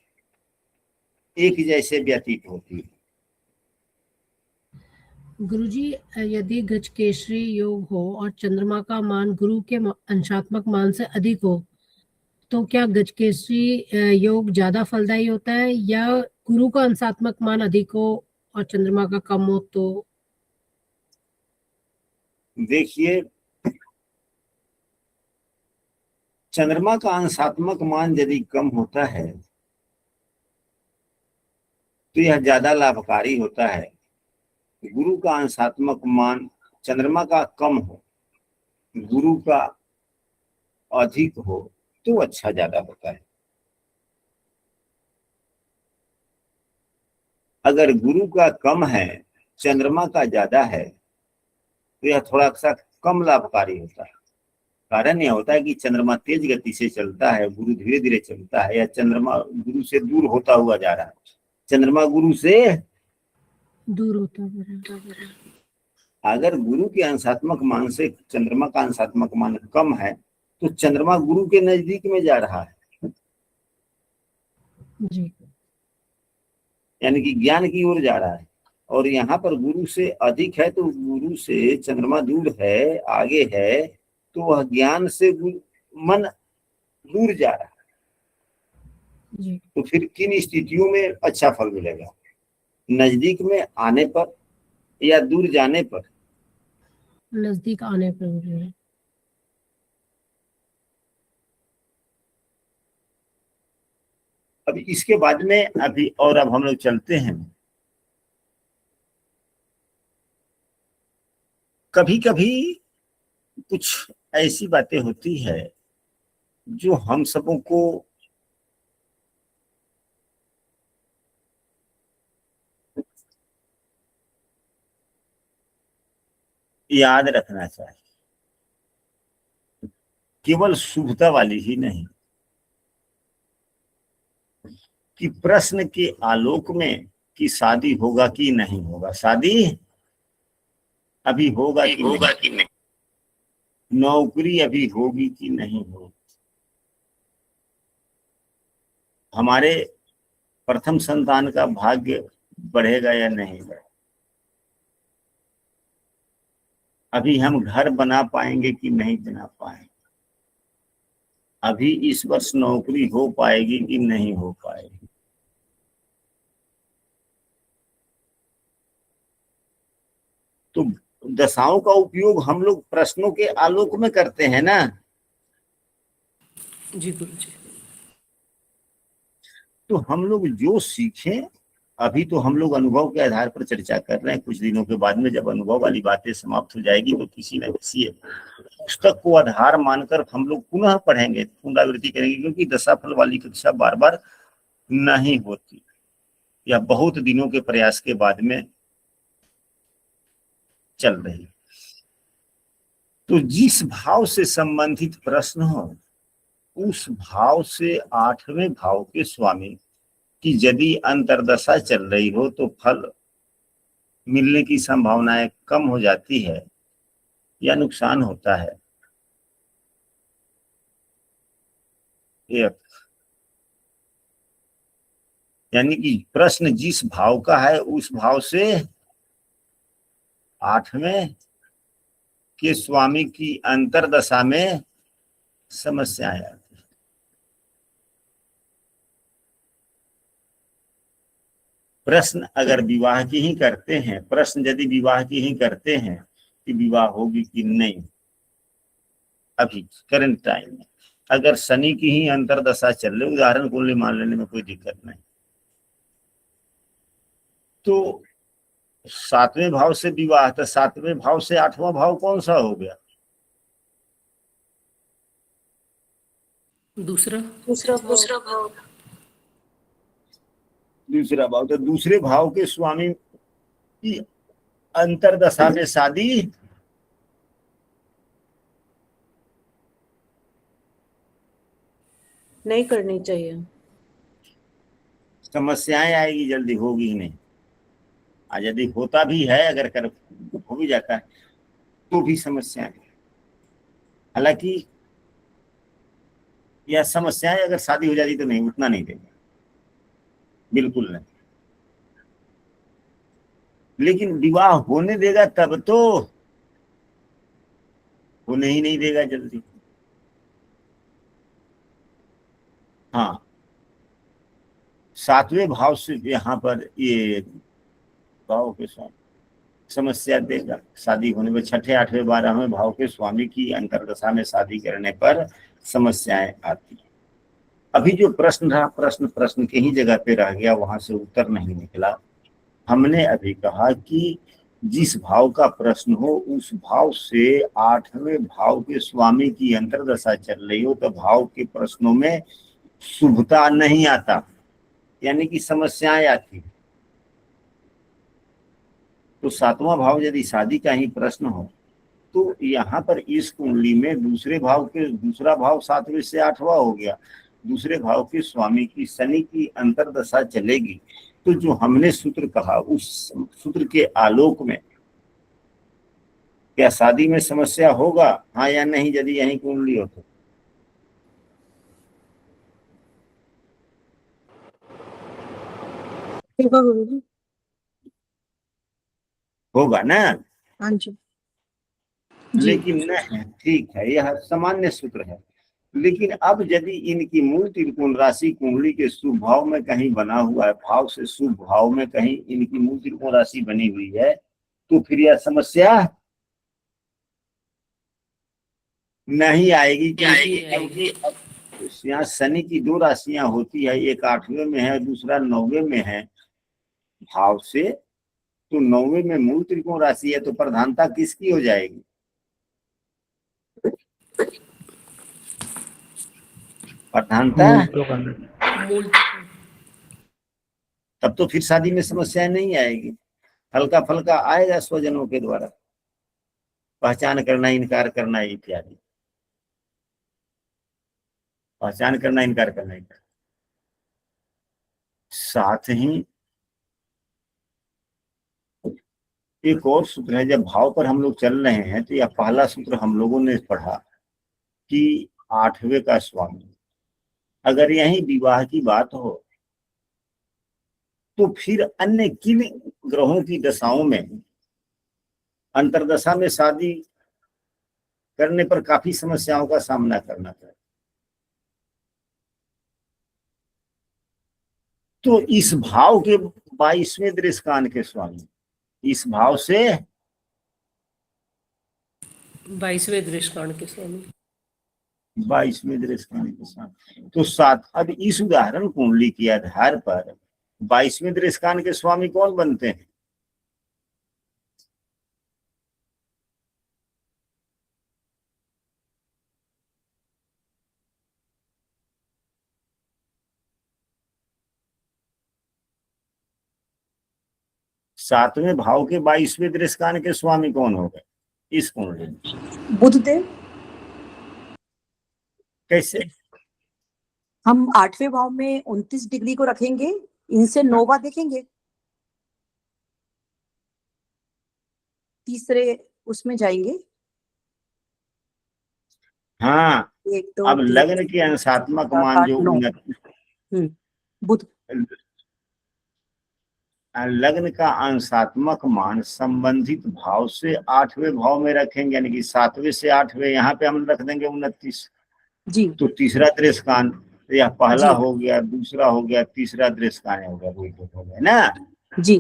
एक जैसे व्यतीत होती है। गुरुजी, यदि गजकेसरी योग हो और चंद्रमा का मान गुरु के अंशात्मक मान से अधिक हो तो क्या गजकेसरी योग ज्यादा फलदायी होता है, या गुरु का अंशात्मक मान अधिक हो और चंद्रमा का कम हो तो? देखिए, चंद्रमा का अंशात्मक मान यदि कम होता है तो यह ज्यादा लाभकारी होता है। गुरु का अंशात्मक मान चंद्रमा का कम हो, गुरु का अधिक हो तो अच्छा ज्यादा होता है। अगर गुरु का कम है, चंद्रमा का ज्यादा है तो यह थोड़ा सा कम लाभकारी होता है। कारण यह होता है कि चंद्रमा तेज गति से चलता है, गुरु धीरे धीरे चलता है, या चंद्रमा गुरु से दूर होता हुआ जा रहा है, चंद्रमा गुरु से दूर होता है। अगर गुरु के अंशात्मक मान से चंद्रमा का अंशात्मक मान कम है तो चंद्रमा गुरु के नजदीक में जा रहा है जी, यानी कि ज्ञान की ओर जा रहा है, और यहाँ पर गुरु से अधिक है तो गुरु से चंद्रमा दूर है, आगे है, तो वह ज्ञान से मन दूर जा रहा है। जी। तो फिर किन स्थितियों में अच्छा फल मिलेगा, नजदीक में आने पर या दूर जाने पर? नजदीक आने पर जो है। अब इसके बाद में अब हम लोग चलते हैं। कभी कभी कुछ ऐसी बातें होती है जो हम सबों को याद रखना चाहिए, केवल शुभता वाली ही नहीं, कि प्रश्न के आलोक में कि शादी होगा कि नहीं होगा, शादी अभी होगा कि नहीं, नौकरी अभी होगी कि नहीं होगी, हमारे प्रथम संतान का भाग्य बढ़ेगा या नहीं बढ़ेगा, अभी हम घर बना पाएंगे कि नहीं बना पाएंगे, अभी इस वर्ष नौकरी हो पाएगी कि नहीं हो पाएगी। तो दशाओं का उपयोग हम लोग प्रश्नों के आलोक में करते हैं ना। जी गुरु जी। तो हम लोग जो सीखें अभी तो हम लोग अनुभव के आधार पर चर्चा कर रहे हैं। कुछ दिनों के बाद में जब अनुभव वाली बातें समाप्त हो जाएगी तो किसी न किसी पुस्तक को आधार मानकर हम लोग पुनः पढ़ेंगे, पुनरावृत्ति करेंगे, क्योंकि दशाफल वाली कक्षा बार बार नहीं होती, या बहुत दिनों के प्रयास के बाद में चल रही। तो जिस भाव से संबंधित प्रश्न हो उस भाव से 8वें भाव के स्वामी की यदि अंतर्दशा चल रही हो तो फल मिलने की संभावनाएं कम हो जाती है या नुकसान होता है। एक यानी कि प्रश्न जिस भाव का है उस भाव से 8वें के स्वामी की अंतर्दशा में समस्याएं आती है। प्रश्न अगर विवाह की ही करते हैं, प्रश्न यदि विवाह की ही करते हैं कि विवाह होगी कि नहीं, अभी करंट टाइम में अगर शनि की ही अंतर्दशा चल रही, उदाहरण कुंडली मान लेने में कोई दिक्कत नहीं, तो 7वें भाव से विवाह, तो 7वें भाव से 8वां भाव कौन सा हो गया? दूसरा भाव। दूसरा भाव, तो दूसरे भाव के स्वामी की अंतर्दशा में शादी नहीं करनी चाहिए, समस्याएं आएगी, जल्दी होगी ही नहीं। आज यदि होता भी है, अगर कर हो भी जाता है तो भी समस्याएं। हालांकि यह समस्याएं अगर शादी हो जाती तो नहीं, उतना नहीं देगा, बिल्कुल नहीं। लेकिन विवाह होने देगा तब तो, होने ही नहीं देगा जल्दी। हाँ, 7वें भाव से यहाँ पर ये भाव के स्वामी समस्या देगा शादी होने में। 6ठे 8वें 12वें भाव के स्वामी की अंतर्दशा में शादी करने पर समस्याएं आती है। अभी जो प्रश्न रहा, प्रश्न के ही जगह पे रह गया, वहां से उत्तर नहीं निकला। हमने अभी कहा कि जिस भाव का प्रश्न हो उस भाव से 8वें भाव के स्वामी की अंतर्दशा चल रही हो तो भाव के प्रश्नों में शुभता नहीं आता, यानी कि समस्याएं आती। तो 7वां भाव यदि शादी का ही प्रश्न हो तो यहाँ पर इस कुंडली में दूसरा भाव 7वें से 8वां हो गया, दूसरे भाव के स्वामी की शनि की अंतर्दशा चलेगी। तो जो हमने सूत्र कहा उस सूत्र के आलोक में क्या शादी में समस्या होगा, हाँ या नहीं, यदि यही कुंडली हो तो? होगा ना? हाँ जी। लेकिन नहीं, ठीक है, यह सामान्य सूत्र है। लेकिन अब यदि इनकी मूल त्रिकोण राशि कुंडली के शुभ भाव में कहीं बना हुआ है, भाव से शुभ भाव में कहीं इनकी मूल त्रिकोण राशि बनी हुई है, तो फिर यह समस्या नहीं आएगी, क्योंकि यहाँ शनि की 2 राशियां होती है, एक 8वें में है, दूसरा 9वें में है भाव से। तो 9वें में मूल त्रिकोण राशि है, तो प्रधानता किसकी हो जाएगी? प्रधानता तब तो फिर शादी में समस्या नहीं आएगी, हल्का फल्का आएगा स्वजनों के द्वारा पहचान करना, इनकार करना इत्यादि। पहचान करना, इनकार करना इत्यादि। साथ ही एक और सूत्र है, जब भाव पर हम लोग चल रहे हैं तो यह पहला सूत्र हम लोगों ने पढ़ा कि 8वें का स्वामी, अगर यही विवाह की बात हो तो फिर अन्य किन ग्रहों की दशाओं में अंतर्दशा में शादी करने पर काफी समस्याओं का सामना करना पड़े। तो इस भाव के 22वें दृष्टान के स्वामी, इस भाव से 22वें दृष्टान के स्वामी, 22वें दृष्टान के स्वामी। तो 7, अब इस उदाहरण कुंडली के आधार पर 22वें दृष्कान के स्वामी कौन बनते हैं? सातवें भाव के 22वें दृष्कान के स्वामी कौन हो गए इस कुंडली में? बुध देव। कैसे? हम 8वें भाव में 29 डिग्री को रखेंगे, इनसे नोवा देखेंगे, तीसरे उसमें जाएंगे। हाँ, 1 2 अब लग्न के अंशात्मक मान जो 9 बुध। लग्न का अंशात्मक मान संबंधित भाव से 8वें भाव में रखेंगे, यानी कि 7वें से 8वें यहाँ पे हम रख देंगे 29 जी। तो तीसरा दृष्कान या पहला जी। हो गया, दूसरा हो गया, तीसरा दृष्कान हो गया, हो गया ना जी।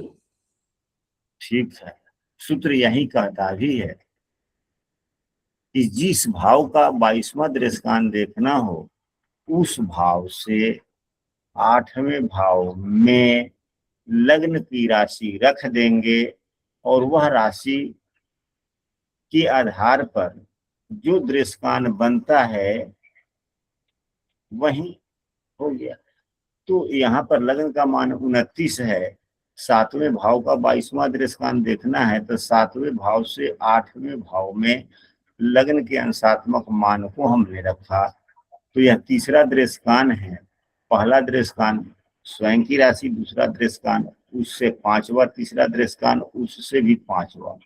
ठीक है। सूत्र यही कहता भी है कि जिस भाव का 22वां दृष्कान देखना हो उस भाव से 8वें भाव में लग्न की राशि रख देंगे और वह राशि के आधार पर जो दृष्कान बनता है वही हो गया। तो यहाँ पर लग्न का मान 29 है, 7वें भाव का 22वां दृष्कान देखना है तो 7वें भाव से 8वें भाव में लग्न के अंशात्मक मान को हमने रखा। तो यह तीसरा दृष्कान है। पहला दृष्कान स्वयं की राशि, दूसरा दृष्कान उससे 5वां, तीसरा दृष्कान उससे भी 5वां,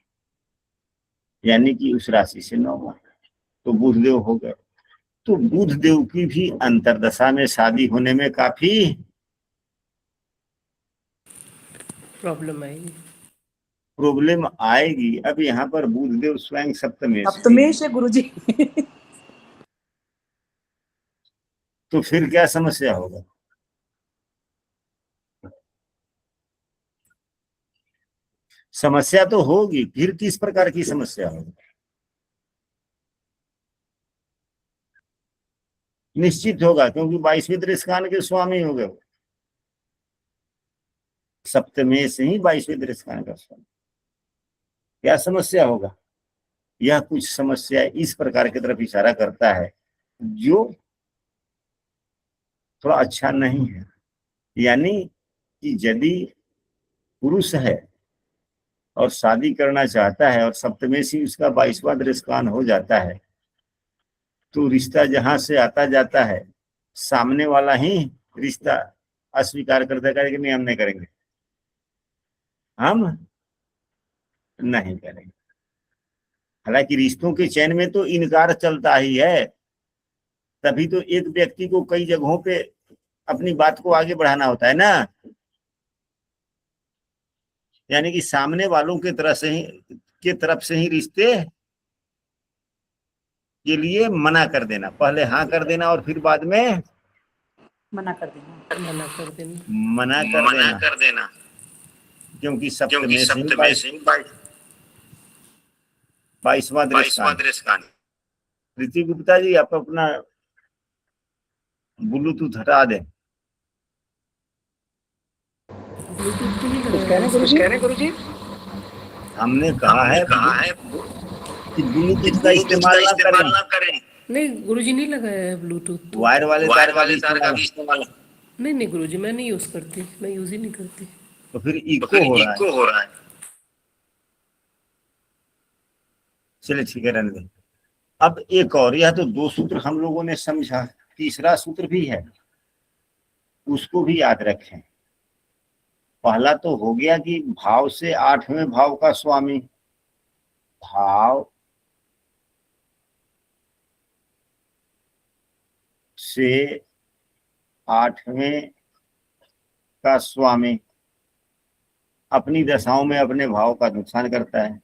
यानी कि उस राशि से 9वां। तो बुधदेव हो गए। तो बुधदेव की भी अंतरदशा में शादी होने में काफी प्रॉब्लम आएगी। प्रॉब्लम आएगी। अब यहाँ पर बुधदेव स्वयं सप्तमेश सप्तमेश है गुरुजी। तो फिर क्या समस्या होगा? समस्या तो होगी, फिर किस प्रकार की समस्या होगी? निश्चित होगा, क्योंकि 22वें दृष्कान के स्वामी हो गए, सप्तमेश ही 22वें दृष्कान का स्वामी। क्या समस्या होगा? यह कुछ समस्या इस प्रकार की तरफ इशारा करता है जो थोड़ा अच्छा नहीं है। यानी कि यदि पुरुष है और शादी करना चाहता है और सप्तमेश ही उसका 22वां दृष्कान हो जाता है तो रिश्ता जहां से आता जाता है सामने वाला ही रिश्ता अस्वीकार करता है कि नहीं हम नहीं करेंगे, हम नहीं करेंगे। हालांकि रिश्तों के चयन में तो इनकार चलता ही है, तभी तो एक व्यक्ति को कई जगहों पे अपनी बात को आगे बढ़ाना होता है ना। यानी कि सामने वालों के तरफ से ही रिश्ते के लिए मना कर देना, पहले हाँ कर देना और फिर बाद में मना कर देना। मना कर देना क्योंकि सप्तमेश 22वां दृष्कान। प्रीति गुप्ता जी आप अपना ब्लूटूथ हटा दें। कुछ कह रहे हैं गुरुजी? हमने कहा है कि ब्लूटूथ का इस्तेमाल ना करें। नहीं गुरुजी नहीं लगाया है ब्लूटूथ। वायर वाले तार का भी इस्तेमाल। नहीं गुरुजी मैं नहीं यूज करती, मैं यूज ही नहीं करती। तो फिर इको हो रहा है। चलिए ठीक है, रहने दें। अब एक और, यह तो 2 सूत्र हम लोगों ने समझा, तीसरा सूत्र भी है, उसको भी याद रखें। पहला तो हो गया कि भाव से 8वें भाव का स्वामी, भाव से 8वें का स्वामी अपनी दशाओं में अपने भाव का नुकसान करता है।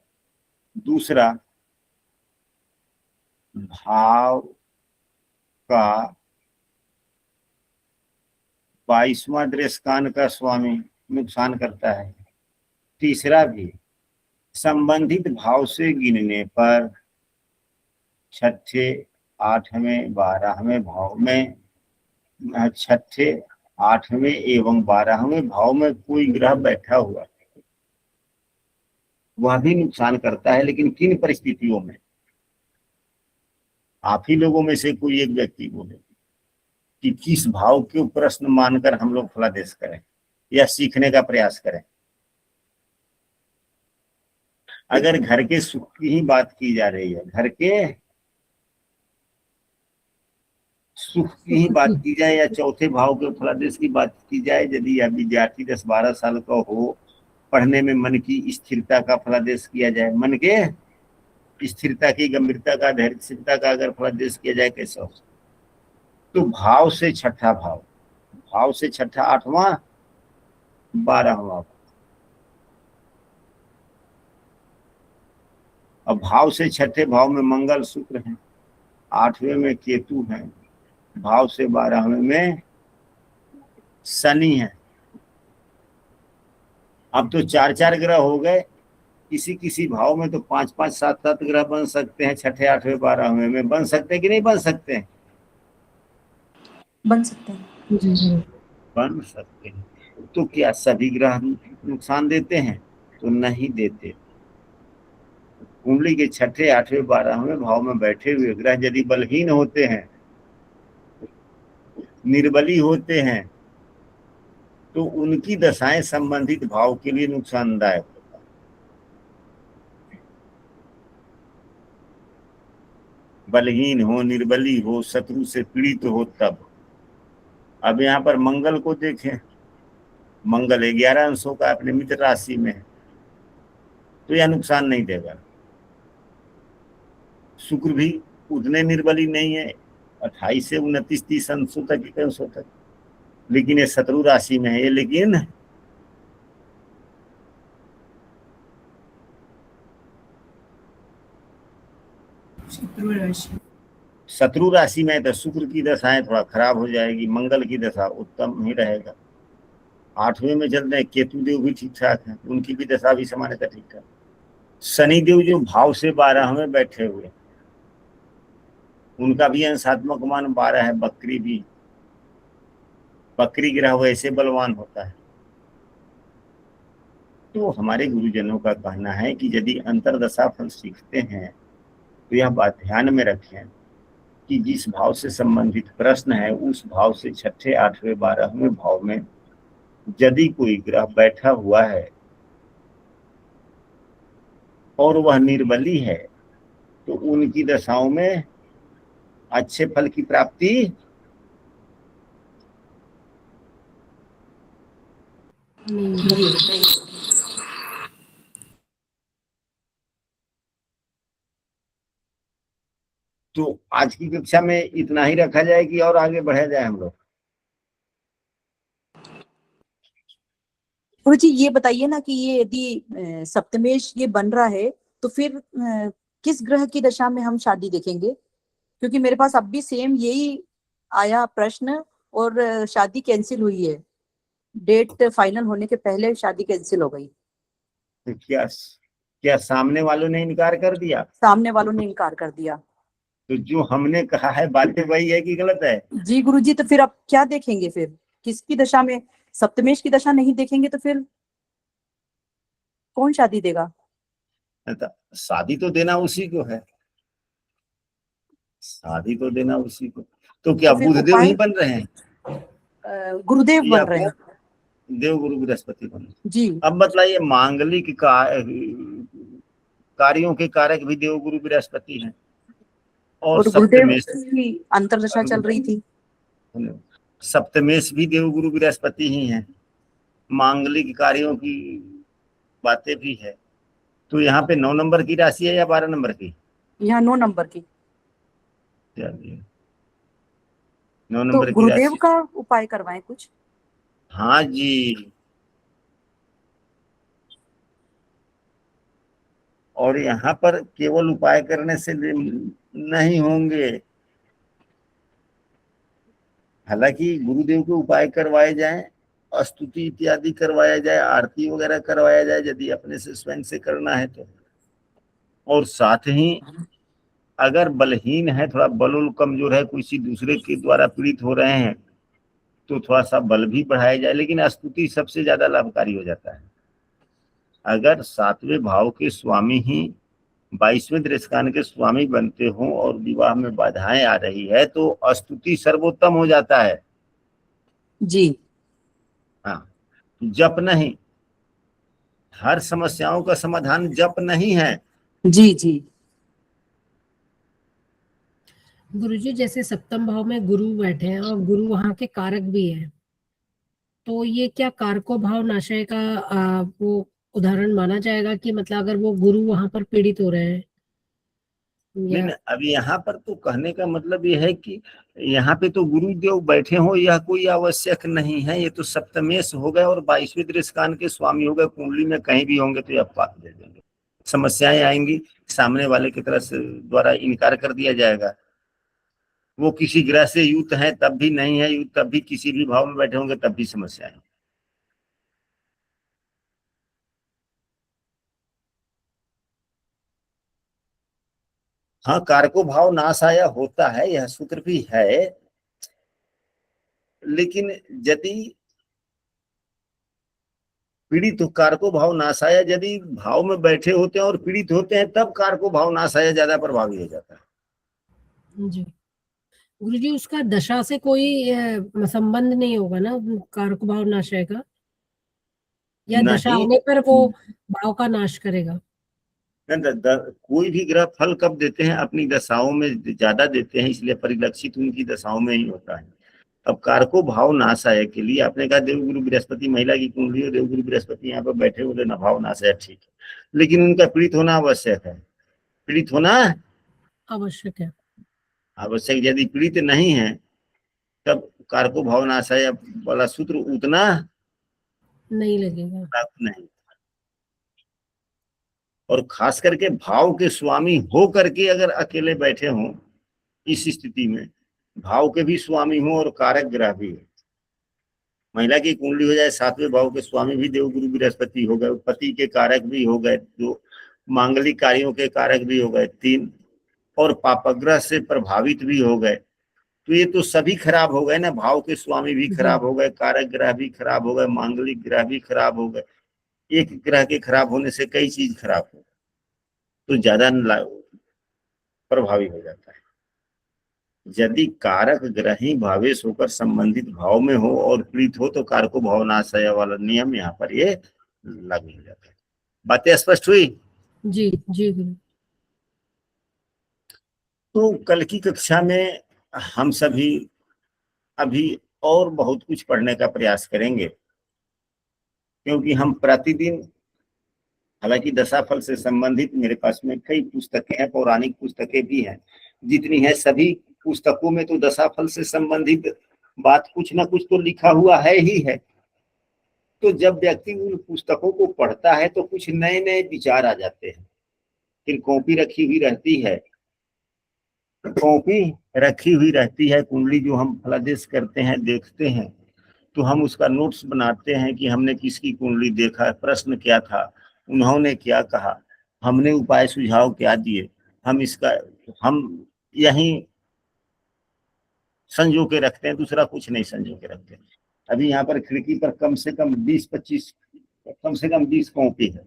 दूसरा, भाव का 22वां दृष्कान का स्वामी नुकसान करता है। तीसरा भी संबंधित भाव से गिनने पर 6ठे, 8वें, 12वें भाव में 6ठे 8वें एवं 12वें भाव में कोई ग्रह बैठा हुआ है, वह भी नुकसान करता है, लेकिन किन परिस्थितियों में? आप ही लोगों में से कोई एक व्यक्ति बोले कि किस भाव के प्रश्न मानकर हम लोग फलादेश करें या सीखने का प्रयास करें। अगर घर के सुख की ही बात की जा रही है, घर के सुख की ही बात की जाए या चौथे भाव के फलादेश की बात की जाए, यदि यह विद्यार्थी 10-12 साल का हो, पढ़ने में मन की स्थिरता का फलादेश किया जाए, मन के स्थिरता की, गंभीरता का, धैर्यशीलता का अगर फलादेश किया जाए, कैसा हो? तो भाव से छठा भाव, भाव से छठा 8वां 12वां, अब भाव से छठे भाव में मंगल शुक्र है, 8वें में केतु है, भाव से 12वें में शनि है। अब तो 4-4 ग्रह हो गए, किसी किसी भाव में तो 5-5, 7-7 ग्रह बन सकते हैं, छठे 8वें 12वें में बन सकते हैं कि नहीं बन सकते हैं? बन सकते हैं। जी। बन सकते हैं। तो क्या सभी ग्रह नुकसान देते हैं? तो नहीं देते। कुंडली के छठे 8वें 12वें भाव में बैठे हुए ग्रह यदि बलहीन होते हैं, निर्बली होते हैं, तो उनकी दशाएं संबंधित भाव के लिए नुकसानदायक होता है। बलहीन हो, निर्बली हो, शत्रु से पीड़ित हो तब। अब यहाँ पर मंगल को देखें, मंगल 11 अंशों का अपने मित्र राशि में है, तो यह नुकसान नहीं देगा। शुक्र भी उतने निर्बली नहीं है, 28 से 29-30 अंशों तक, 1 अंशों तक, लेकिन ये शत्रु राशि में है ये, लेकिन शत्रु राशि में तो शुक्र की दशाएं थोड़ा खराब हो जाएगी, मंगल की दशा उत्तम ही रहेगा। 8वें में चल रहे केतु देव भी ठीक ठाक है, उनकी भी दशा भी सामान्यतः ठीक ठाक। शनि देव जो भाव से 12वें बैठे हुए, उनका भी अंशात्मक मान 12 है, बकरी भी, बकरी ग्रह वैसे बलवान होता है। तो हमारे गुरुजनों का कहना है कि यदि अंतरदशा फल सीखते हैं तो यह बात ध्यान में रखें कि जिस भाव से संबंधित प्रश्न है, उस भाव से छठे 8वें 12वें भाव में यदि कोई ग्रह बैठा हुआ है और वह निर्बली है, तो उनकी दशाओं में अच्छे फल की प्राप्ति नहीं। तो आज की कक्षा में इतना ही रखा जाए कि और आगे बढ़ा जाए हम लोग? गुरु जी ये बताइए ना कि ये यदि सप्तमेश ये बन रहा है तो फिर किस ग्रह की दशा में हम शादी देखेंगे? क्योंकि मेरे पास अब भी सेम यही आया प्रश्न और शादी कैंसिल हुई है, डेट फाइनल होने के पहले शादी कैंसिल हो गई। तो क्या सामने वालों ने इनकार कर दिया? सामने वालों ने इनकार कर दिया। तो जो हमने कहा है बातें वही है कि गलत है? जी गुरुजी, तो फिर अब क्या देखेंगे? फिर किसकी दशा में? सप्तमेश की दशा नहीं देखेंगे तो फिर कौन शादी देगा? तो शादी तो देना उसी को है, शादी तो देना उसी को। तो क्या तो फिर बुधदेव उपाय ही बन रहे हैं? गुरुदेव या बन रहे हैं देव गुरु बृहस्पति बन रहे हैं? जी। अब बताइए, मांगलिक कार्यों के कारक भी देव गुरु बृहस्पति हैं, और गुरुदेव सप्तमेश की अंतरदशा चल रही थी। सप्तमेश भी देव गुरु बृहस्पति ही हैं, मांगलिक कार्यों की बातें भी है। तो यहाँ पे 9 नंबर की राशि है या 12 नंबर की? यहाँ 9 नंबर की। 9 तो नंबर की गुरुदेव राशि। का उपाय करवाएं कुछ। हाँ जी, और यहाँ पर केवल उपाय करने से नहीं होंगे, हालांकि गुरुदेव के उपाय करवाए जाएं, स्तुति इत्यादि करवाया जाए, आरती वगैरह करवाया जाए यदि अपने से स्वयं से करना है तो। और साथ ही अगर बलहीन है, थोड़ा बल कमजोर है, किसी दूसरे के द्वारा पीड़ित हो रहे हैं, तो थोड़ा सा बल भी बढ़ाया जाए, लेकिन स्तुति सबसे ज्यादा लाभकारी हो जाता है। अगर 7वें भाव के स्वामी ही 22वें दृष्टान के स्वामी बनते हो और विवाह में बाधाएं आ रही है तो स्तुति सर्वोत्तम हो जाता है। जी हाँ, जप नहीं, हर समस्याओं का समाधान जप नहीं है। जी जी। गुरुजी, जैसे सप्तम भाव में गुरु बैठे हैं और गुरु वहाँ के कारक भी है, तो ये क्या कारको भाव नाशय का वो उदाहरण माना जाएगा कि मतलब अगर वो गुरु वहां पर पीड़ित हो रहे हैं नहीं या नहीं, अभी यहाँ पर तो कहने का मतलब ये है कि यहाँ पे तो गुरुदेव बैठे हो, यह कोई आवश्यक नहीं है। ये तो सप्तमेश हो गए और 22वें दृष्टान के स्वामी हो गए। कुंडली में कहीं भी होंगे तो ये पाप दे देंगे, समस्याएं आएंगी, सामने वाले की तरफ से द्वारा इनकार कर दिया जाएगा। वो किसी ग्रह से युक्त है तब भी नहीं है युक्त, तब भी किसी भी भाव में बैठे होंगे तब भी समस्याएं। हाँ, कारको भाव नाश आया होता है, यह सूत्र भी है, लेकिन यदि पीड़ित कारको भाव नाशाया यदि भाव में बैठे होते हैं और पीड़ित होते हैं तब कारको भाव नाशाया ज्यादा प्रभावी हो जाता है। जी गुरुजी, उसका दशा से कोई संबंध नहीं होगा ना कारक भाव नाशय का, या दशा नहीं, आने पर वो भाव का नाश करेगा? कोई भी ग्रह फल कब देते हैं, अपनी दशाओं में ज्यादा देते हैं, इसलिए परिलक्षित उनकी दशाओं में ही होता है। अब कारको भाव नाशाय के लिए आपने कहा देवगुरु बृहस्पति, महिला की कुंडली और देवगुरु बृहस्पति यहाँ पर बैठे हुए ना, भाव नाशाय ठीक है, लेकिन उनका पीड़ित होना आवश्यक है। पीड़ित होना आवश्यक है। आवश्यक, यदि पीड़ित नहीं है तब कारको भाव नाशाय वाला सूत्र उतना नहीं लगेगा। प्राप्त नहीं। और खास करके भाव के स्वामी हो करके अगर अकेले बैठे हों, इस स्थिति में भाव के भी स्वामी हो और कारक ग्रह भी है। महिला की कुंडली हो जाए, 7वें भाव के स्वामी भी देवगुरु बृहस्पति हो गए, पति के कारक भी हो गए 2, मांगलिक कार्यों के कारक भी हो गए 3, और पापग्रह से प्रभावित भी हो गए, तो ये तो सभी खराब हो गए ना। भाव के स्वामी भी खराब हो गए, कारक ग्रह भी खराब हो गए, मांगलिक ग्रह भी खराब हो गए। एक ग्रह के खराब होने से कई चीज खराब हो तो ज्यादा प्रभावी हो जाता है। यदि कारक ग्रह ही भावेश होकर संबंधित भाव में हो और पीड़ित हो तो कारको भाव नाशाय वाला नियम यहाँ पर ये लागू हो जाता है। बातें स्पष्ट हुई? जी जी गुरु। तो कल की कक्षा में हम सभी अभी और बहुत कुछ पढ़ने का प्रयास करेंगे, क्योंकि हम प्रतिदिन, हालांकि दशाफल से संबंधित मेरे पास में कई पुस्तकें हैं, पौराणिक पुस्तकें भी हैं, जितनी है सभी पुस्तकों में तो दशाफल से संबंधित बात कुछ ना कुछ तो लिखा हुआ है ही है। तो जब व्यक्ति उन पुस्तकों को पढ़ता है तो कुछ नए नए विचार आ जाते हैं। फिर कॉपी रखी हुई रहती है, कुंडली जो हम फलादेश करते हैं, देखते हैं, तो हम उसका नोट्स बनाते हैं कि हमने किसकी कुंडली देखा, प्रश्न क्या था, उन्होंने क्या कहा, हमने उपाय सुझाव क्या दिए, हम यहीं संजो के रखते हैं, दूसरा कुछ नहीं संजो के रखते। अभी यहाँ पर खिड़की पर कम से कम 20 कॉपी है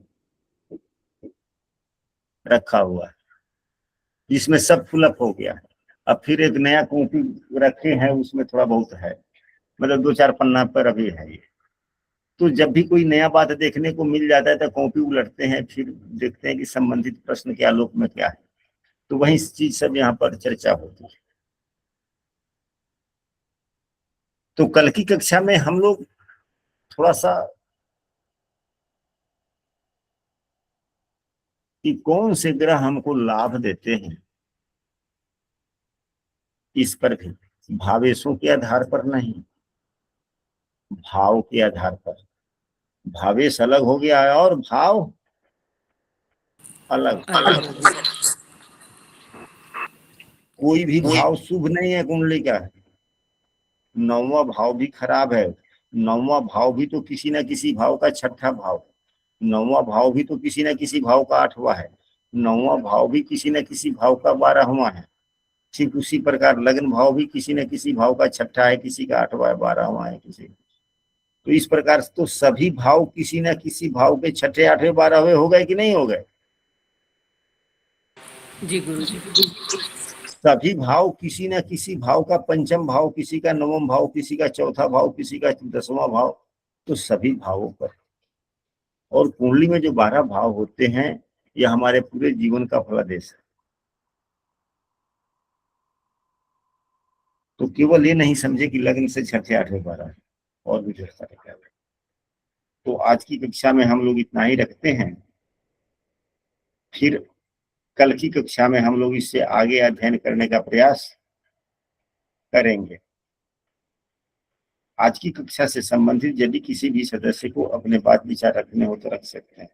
रखा हुआ है, जिसमें सब फुलअप हो गया है। अब फिर एक नया कॉपी रखे हैं, उसमें थोड़ा बहुत है, मतलब 2-4 पन्ना पर अभी है ये। तो जब भी कोई नया बात देखने को मिल जाता है तो कॉपी उलटते हैं, फिर देखते हैं कि संबंधित प्रश्न के आलोक में क्या है, तो वही चीज सब यहाँ पर चर्चा होती है। तो कल की कक्षा में हम लोग थोड़ा सा कि कौन से ग्रह हमको लाभ देते हैं, इस पर भी, भावेशों के आधार पर नहीं, भाव के आधार पर। भावेश अलग हो गया है और भाव अलग। कोई भी भाव शुभ नहीं है कुंडली का। 9वां भाव भी खराब है, 9वां भाव भी तो किसी ना किसी भाव का 6ठा भाव, 9वां भाव भी तो किसी ना किसी भाव का 8वां है, 9वां भाव भी किसी ना किसी भाव का 12वां है। ठीक उसी प्रकार लग्न भाव भी किसी न किसी भाव का छठा है, किसी का 8वां 12वां है, किसी। तो इस प्रकार तो सभी भाव किसी न किसी भाव के छठे 8वें 12वें हो गए कि नहीं हो गए? जी गुरुजी। सभी भाव किसी न किसी भाव का पंचम भाव, किसी का 9वां भाव, किसी का चौथा भाव, किसी का 10वां भाव, तो सभी भावों पर। और कुंडली में जो 12 भाव होते हैं यह हमारे पूरे जीवन का फलादेश है। तो केवल ये नहीं समझे कि लग्न से छठे 8वें 12 और भी ढेर सारे क्या। तो आज की कक्षा में हम लोग इतना ही रखते हैं, फिर कल की कक्षा में हम लोग इससे आगे अध्ययन करने का प्रयास करेंगे। आज की कक्षा से संबंधित यदि किसी भी सदस्य को अपने बात विचार रखने हो तो रख सकते हैं।